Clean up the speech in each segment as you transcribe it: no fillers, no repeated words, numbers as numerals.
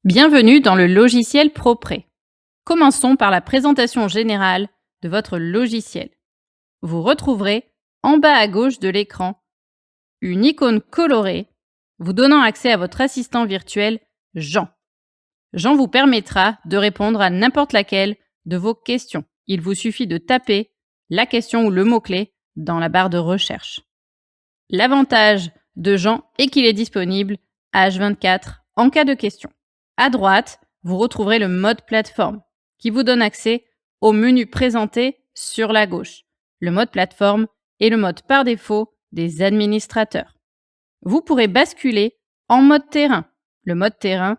Bienvenue dans le logiciel ProPré. Commençons par la présentation générale de votre logiciel. Vous retrouverez en bas à gauche de l'écran une icône colorée vous donnant accès à votre assistant virtuel Jean. Jean vous permettra de répondre à n'importe laquelle de vos questions. Il vous suffit de taper la question ou le mot-clé dans la barre de recherche. L'avantage de Jean est qu'il est disponible H24 en cas de question. À droite, vous retrouverez le mode plateforme qui vous donne accès au menu présenté sur la gauche. Le mode plateforme est le mode par défaut des administrateurs. Vous pourrez basculer en mode terrain. Le mode terrain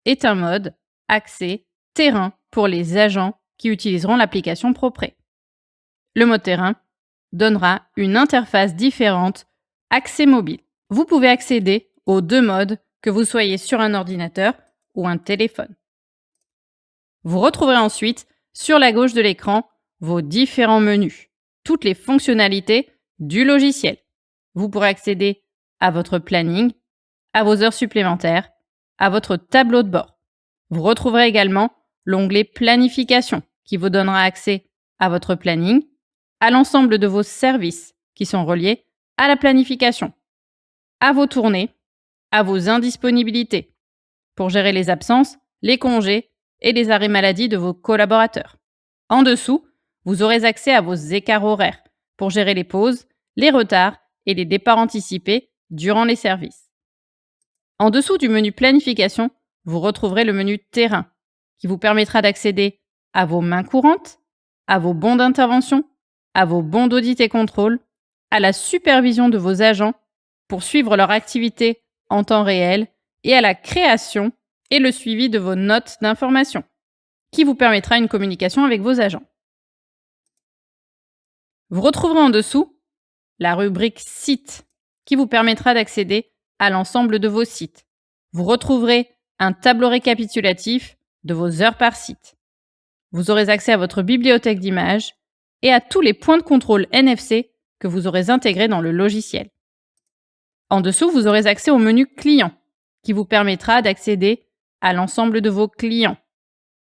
est un mode accès terrain pour les agents qui utiliseront l'application ProPré. Le mode terrain donnera une interface différente accès mobile. Vous pouvez accéder aux deux modes que vous soyez sur un ordinateur ou un téléphone. Vous retrouverez ensuite sur la gauche de l'écran vos différents menus, toutes les fonctionnalités du logiciel. Vous pourrez accéder à votre planning, à vos heures supplémentaires, à votre tableau de bord. Vous retrouverez également l'onglet planification qui vous donnera accès à votre planning, à l'ensemble de vos services qui sont reliés à la planification, à vos tournées, à vos indisponibilités, pour gérer les absences, les congés et les arrêts maladie de vos collaborateurs. En dessous, vous aurez accès à vos écarts horaires pour gérer les pauses, les retards et les départs anticipés durant les services. En dessous du menu planification, vous retrouverez le menu terrain qui vous permettra d'accéder à vos mains courantes, à vos bons d'intervention, à vos bons d'audit et contrôle, à la supervision de vos agents pour suivre leur activité en temps réel et à la création et le suivi de vos notes d'information, qui vous permettra une communication avec vos agents. Vous retrouverez en dessous la rubrique Sites, qui vous permettra d'accéder à l'ensemble de vos sites. Vous retrouverez un tableau récapitulatif de vos heures par site. Vous aurez accès à votre bibliothèque d'images et à tous les points de contrôle NFC que vous aurez intégrés dans le logiciel. En dessous, vous aurez accès au menu Client, qui vous permettra d'accéder à l'ensemble de vos clients.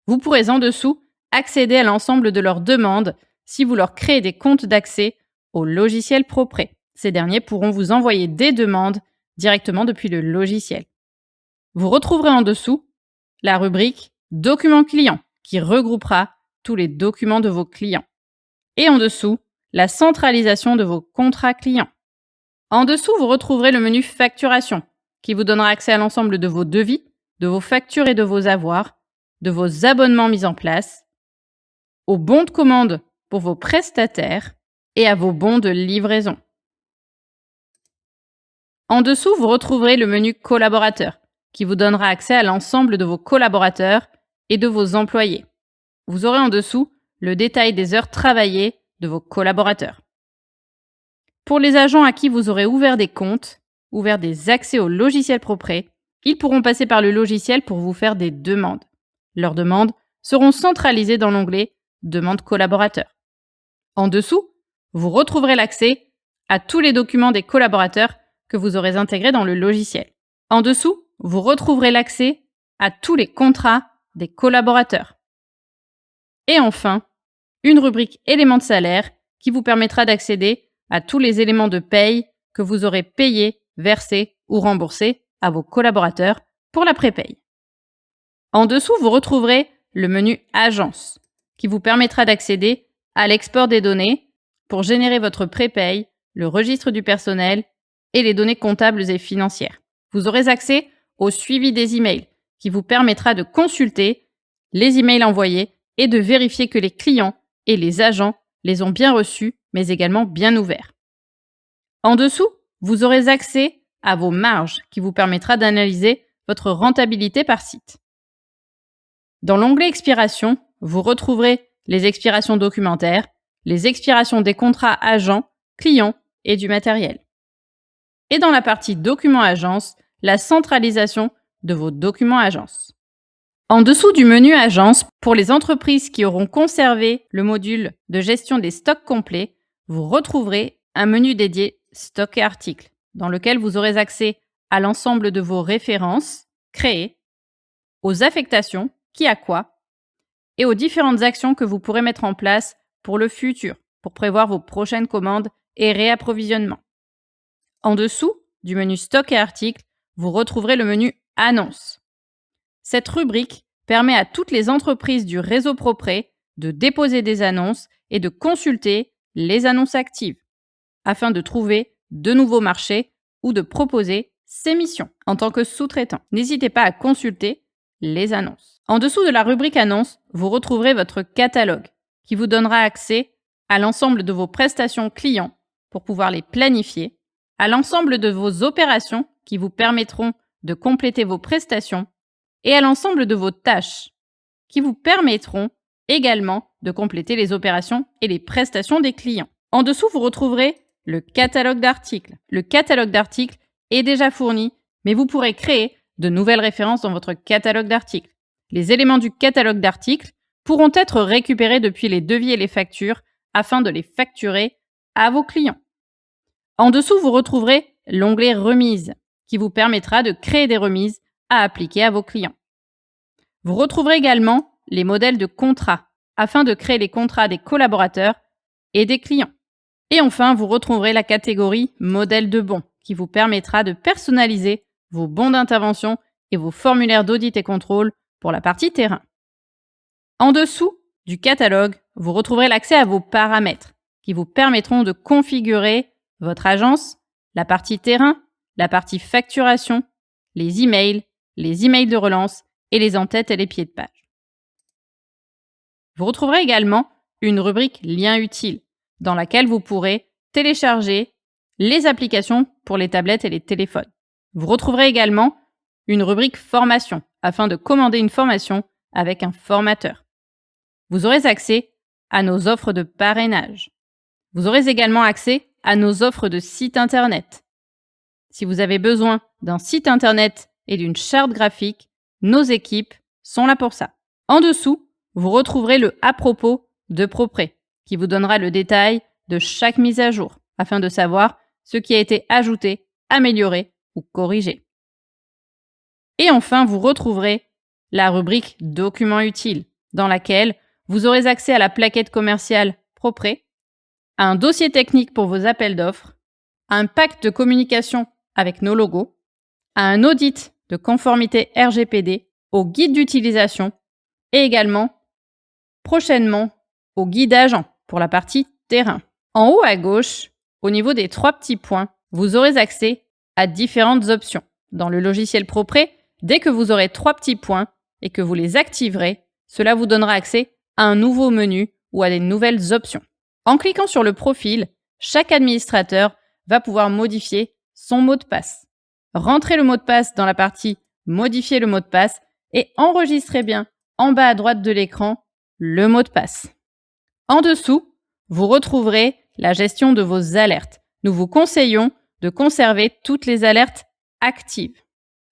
Vous pourrez en dessous accéder à l'ensemble de leurs demandes si vous leur créez des comptes d'accès au logiciel ProPré. Ces derniers pourront vous envoyer des demandes directement depuis le logiciel. Vous retrouverez en dessous la rubrique Documents clients qui regroupera tous les documents de vos clients. Et en dessous, la centralisation de vos contrats clients. En dessous, vous retrouverez le menu Facturation qui vous donnera accès à l'ensemble de vos devis, de vos factures et de vos avoirs, de vos abonnements mis en place, aux bons de commande pour vos prestataires et à vos bons de livraison. En dessous, vous retrouverez le menu Collaborateurs qui vous donnera accès à l'ensemble de vos collaborateurs et de vos employés. Vous aurez en dessous le détail des heures travaillées de vos collaborateurs. Pour les agents à qui vous aurez ouvert des comptes, ouvert des accès au logiciel ProPré, ils pourront passer par le logiciel pour vous faire des demandes. Leurs demandes seront centralisées dans l'onglet Demande collaborateurs. En dessous, vous retrouverez l'accès à tous les documents des collaborateurs que vous aurez intégrés dans le logiciel. En dessous, vous retrouverez l'accès à tous les contrats des collaborateurs. Et enfin, une rubrique éléments de salaire qui vous permettra d'accéder à tous les éléments de paye que vous aurez payés, versés ou remboursés à vos collaborateurs pour la prépaye. En dessous, vous retrouverez le menu Agence qui vous permettra d'accéder à l'export des données pour générer votre prépaye, le registre du personnel et les données comptables et financières. Vous aurez accès au suivi des emails qui vous permettra de consulter les emails envoyés et de vérifier que les clients et les agents les ont bien reçus mais également bien ouverts. En dessous, vous aurez accès à vos marges qui vous permettra d'analyser votre rentabilité par site. Dans l'onglet Expiration, vous retrouverez les expirations documentaires, les expirations des contrats agents, clients et du matériel. Et dans la partie Documents Agence, la centralisation de vos documents agences. En dessous du menu Agence, pour les entreprises qui auront conservé le module de gestion des stocks complets, vous retrouverez un menu dédié Stock et articles, dans lequel vous aurez accès à l'ensemble de vos références créées, aux affectations, qui a quoi, et aux différentes actions que vous pourrez mettre en place pour le futur, pour prévoir vos prochaines commandes et réapprovisionnement. En dessous du menu Stock et articles, vous retrouverez le menu Annonces. Cette rubrique permet à toutes les entreprises du réseau ProPré de déposer des annonces et de consulter les annonces actives afin de trouver de nouveaux marchés ou de proposer ses missions en tant que sous-traitant. N'hésitez pas à consulter les annonces. En dessous de la rubrique Annonces, vous retrouverez votre catalogue qui vous donnera accès à l'ensemble de vos prestations clients pour pouvoir les planifier, à l'ensemble de vos opérations qui vous permettront de compléter vos prestations et à l'ensemble de vos tâches qui vous permettront également de compléter les opérations et les prestations des clients. En dessous, vous retrouverez le catalogue d'articles. Le catalogue d'articles est déjà fourni, mais vous pourrez créer de nouvelles références dans votre catalogue d'articles. Les éléments du catalogue d'articles pourront être récupérés depuis les devis et les factures afin de les facturer à vos clients. En dessous, vous retrouverez l'onglet Remises qui vous permettra de créer des remises à appliquer à vos clients. Vous retrouverez également les modèles de contrats afin de créer les contrats des collaborateurs et des clients. Et enfin, vous retrouverez la catégorie modèle de bons qui vous permettra de personnaliser vos bons d'intervention et vos formulaires d'audit et contrôle pour la partie terrain. En dessous du catalogue, vous retrouverez l'accès à vos paramètres qui vous permettront de configurer votre agence, la partie terrain, la partie facturation, les emails de relance et les en-tête et les pieds de page. Vous retrouverez également une rubrique Liens utiles dans laquelle vous pourrez télécharger les applications pour les tablettes et les téléphones. Vous retrouverez également une rubrique Formation afin de commander une formation avec un formateur. Vous aurez accès à nos offres de parrainage. Vous aurez également accès à nos offres de site internet. Si vous avez besoin d'un site internet et d'une charte graphique, nos équipes sont là pour ça. En dessous, vous retrouverez le à propos de ProPré qui vous donnera le détail de chaque mise à jour afin de savoir ce qui a été ajouté, amélioré ou corrigé. Et enfin, vous retrouverez la rubrique Documents utiles dans laquelle vous aurez accès à la plaquette commerciale ProPré, à un dossier technique pour vos appels d'offres, à un pack de communication avec nos logos, à un audit de conformité RGPD, au guide d'utilisation et également, prochainement, au guide agent pour la partie terrain. En haut à gauche, au niveau des 3 petits points, vous aurez accès à différentes options. Dans le logiciel ProPré, dès que vous aurez 3 petits points et que vous les activerez, cela vous donnera accès à un nouveau menu ou à des nouvelles options. En cliquant sur le profil, chaque administrateur va pouvoir modifier son mot de passe. Rentrez le mot de passe dans la partie « Modifier le mot de passe » et enregistrez bien en bas à droite de l'écran le mot de passe. En dessous, vous retrouverez la gestion de vos alertes. Nous vous conseillons de conserver toutes les alertes actives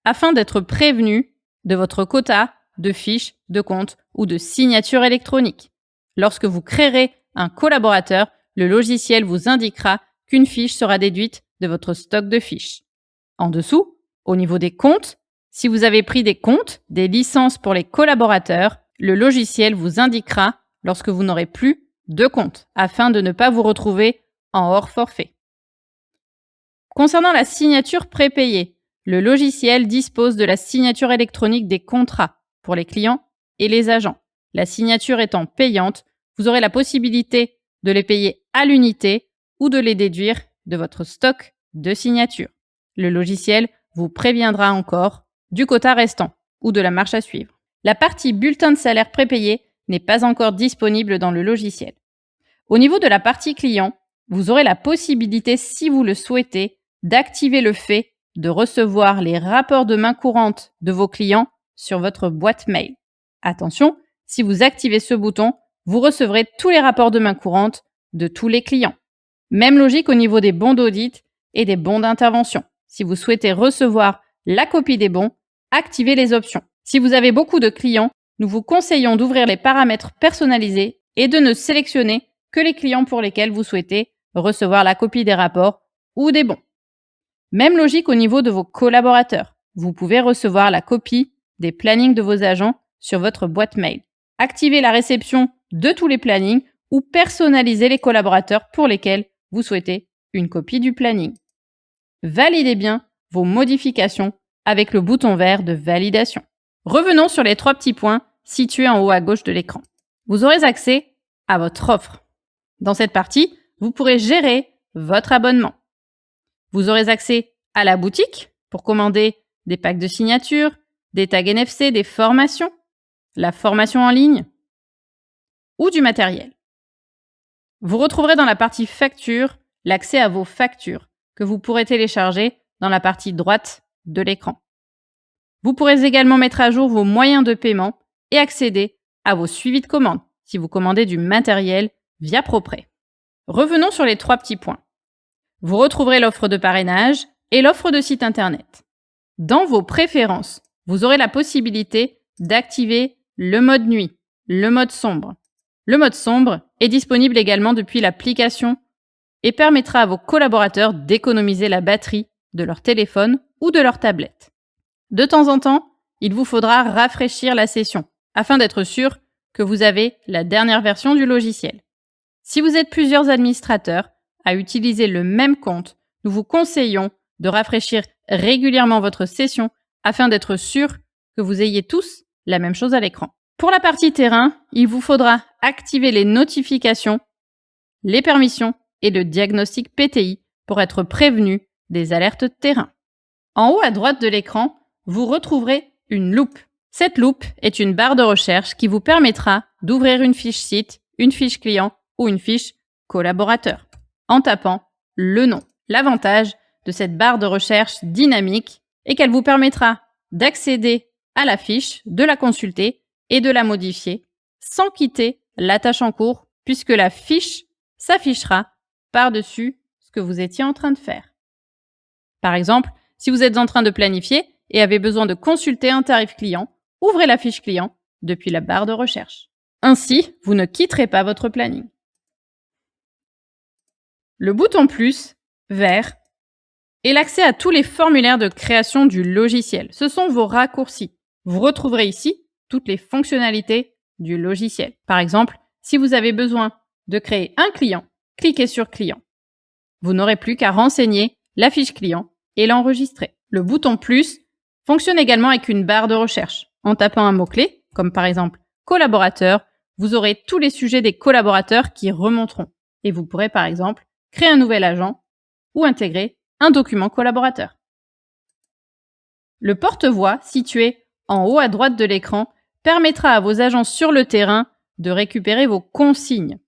afin d'être prévenu de votre quota de fiches, de comptes ou de signatures électroniques. Lorsque vous créerez un collaborateur, le logiciel vous indiquera qu'une fiche sera déduite de votre stock de fiches. En dessous, au niveau des comptes, si vous avez pris des comptes, des licences pour les collaborateurs, le logiciel vous indiquera lorsque vous n'aurez plus de comptes afin de ne pas vous retrouver en hors forfait. Concernant la signature prépayée, le logiciel dispose de la signature électronique des contrats pour les clients et les agents. La signature étant payante, vous aurez la possibilité de les payer à l'unité ou de les déduire de votre stock de signatures. Le logiciel vous préviendra encore du quota restant ou de la marche à suivre. La partie bulletin de salaire prépayé n'est pas encore disponible dans le logiciel. Au niveau de la partie client, vous aurez la possibilité, si vous le souhaitez, d'activer le fait de recevoir les rapports de main courante de vos clients sur votre boîte mail. Attention, si vous activez ce bouton, vous recevrez tous les rapports de main courante de tous les clients. Même logique au niveau des bons d'audit et des bons d'intervention. Si vous souhaitez recevoir la copie des bons, activez les options. Si vous avez beaucoup de clients, nous vous conseillons d'ouvrir les paramètres personnalisés et de ne sélectionner que les clients pour lesquels vous souhaitez recevoir la copie des rapports ou des bons. Même logique au niveau de vos collaborateurs. Vous pouvez recevoir la copie des plannings de vos agents sur votre boîte mail. Activez la réception de tous les plannings ou personnalisez les collaborateurs pour lesquels vous souhaitez une copie du planning. Validez bien vos modifications avec le bouton vert de validation. Revenons sur les 3 petits points situés en haut à gauche de l'écran. Vous aurez accès à votre offre. Dans cette partie, vous pourrez gérer votre abonnement. Vous aurez accès à la boutique pour commander des packs de signature, des tags NFC, des formations, la formation en ligne ou du matériel. Vous retrouverez dans la partie facture l'accès à vos factures que vous pourrez télécharger dans la partie droite de l'écran. Vous pourrez également mettre à jour vos moyens de paiement et accéder à vos suivis de commandes si vous commandez du matériel via ProPrêt. Revenons sur les 3 petits points. Vous retrouverez l'offre de parrainage et l'offre de site internet. Dans vos préférences, vous aurez la possibilité d'activer le mode nuit, le mode sombre. Le mode sombre est disponible également depuis l'application et permettra à vos collaborateurs d'économiser la batterie de leur téléphone ou de leur tablette. De temps en temps, il vous faudra rafraîchir la session afin d'être sûr que vous avez la dernière version du logiciel. Si vous êtes plusieurs administrateurs à utiliser le même compte, nous vous conseillons de rafraîchir régulièrement votre session afin d'être sûr que vous ayez tous la même chose à l'écran. Pour la partie terrain, il vous faudra activer les notifications, les permissions et le diagnostic PTI pour être prévenu des alertes terrain. En haut à droite de l'écran, vous retrouverez une loupe. Cette loupe est une barre de recherche qui vous permettra d'ouvrir une fiche site, une fiche client ou une fiche collaborateur en tapant le nom. L'avantage de cette barre de recherche dynamique est qu'elle vous permettra d'accéder à la fiche, de la consulter et de la modifier sans quitter la tâche en cours puisque la fiche s'affichera par-dessus ce que vous étiez en train de faire. Par exemple, si vous êtes en train de planifier et avez besoin de consulter un tarif client, ouvrez la fiche client depuis la barre de recherche. Ainsi, vous ne quitterez pas votre planning. Le bouton plus, vert, est l'accès à tous les formulaires de création du logiciel. Ce sont vos raccourcis. Vous retrouverez ici toutes les fonctionnalités du logiciel. Par exemple, si vous avez besoin de créer un client, cliquez sur client. Vous n'aurez plus qu'à renseigner la fiche client et l'enregistrer. Le bouton plus fonctionne également avec une barre de recherche. En tapant un mot-clé, comme par exemple collaborateur, vous aurez tous les sujets des collaborateurs qui remonteront. Et vous pourrez par exemple créer un nouvel agent ou intégrer un document collaborateur. Le porte-voix situé en haut à droite de l'écran permettra à vos agents sur le terrain de récupérer vos consignes.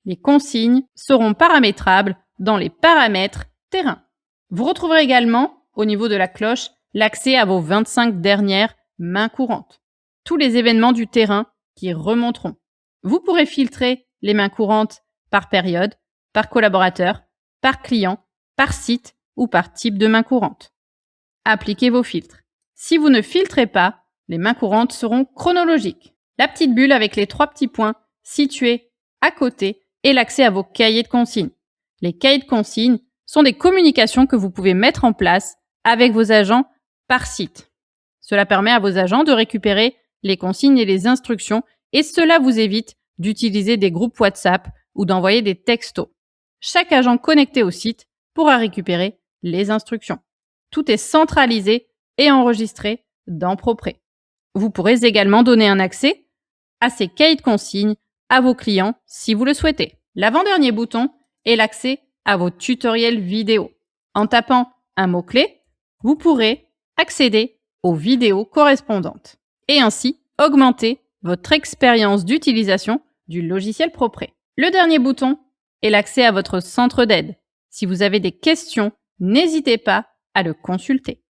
Les consignes seront paramétrables dans les paramètres terrain. Vous retrouverez également, au niveau de la cloche, l'accès à vos 25 dernières mains courantes. Tous les événements du terrain qui remonteront. Vous pourrez filtrer les mains courantes par période, par collaborateur, par client, par site ou par type de main courante. Appliquez vos filtres. Si vous ne filtrez pas, les mains courantes seront chronologiques. La petite bulle avec les 3 petits points situés à côté est l'accès à vos cahiers de consignes. Les cahiers de consignes sont des communications que vous pouvez mettre en place avec vos agents par site. Cela permet à vos agents de récupérer les consignes et les instructions et cela vous évite d'utiliser des groupes WhatsApp ou d'envoyer des textos. Chaque agent connecté au site pourra récupérer les instructions. Tout est centralisé et enregistré dans ProPrêt. Vous pourrez également donner un accès à ces cahiers de consignes à vos clients si vous le souhaitez. L'avant-dernier bouton est l'accès à vos tutoriels vidéo. En tapant un mot-clé, vous pourrez accéder aux vidéos correspondantes et ainsi augmenter votre expérience d'utilisation du logiciel ProPrêt. Le dernier bouton est l'accès à votre centre d'aide. Si vous avez des questions, n'hésitez pas à le consulter.